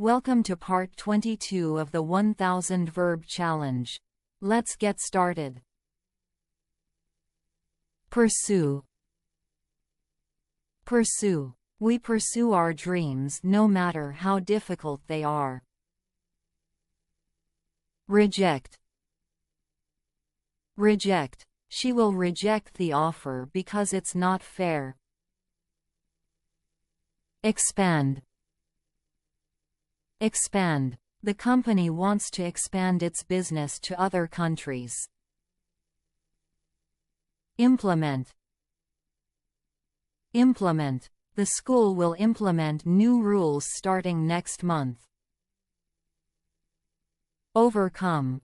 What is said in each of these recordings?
Welcome to part 22 of the 1000 Verb Challenge. Let's get started. Pursue. Pursue. We pursue our dreams no matter how difficult they are. Reject. Reject. She will reject the offer because it's not fair. Expand. Expand. The company wants to expand its business to other countries. Implement. Implement. The school will implement new rules starting next month. Overcome.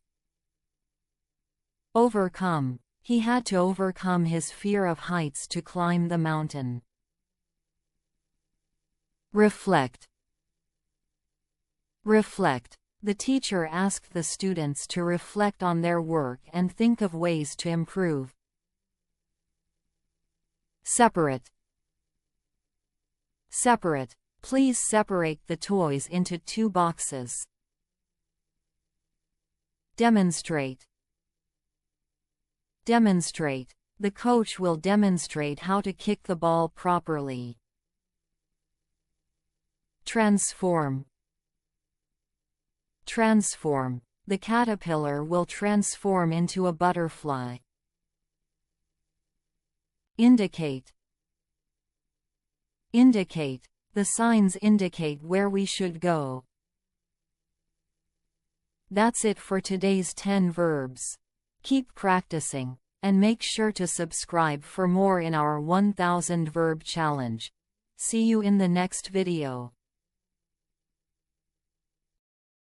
Overcome. He had to overcome his fear of heights to climb the mountain. Reflect. Reflect. The teacher asked the students to reflect on their work and think of ways to improve. Separate. Separate. Please separate the toys into 2 boxes. Demonstrate. Demonstrate. The coach will demonstrate how to kick the ball properly. Transform. Transform. The caterpillar will transform into a butterfly. Indicate. Indicate. The signs indicate where we should go. That's it for today's 10 verbs. Keep practicing, and make sure to subscribe for more in our 1000 Verb Challenge. See you in the next video.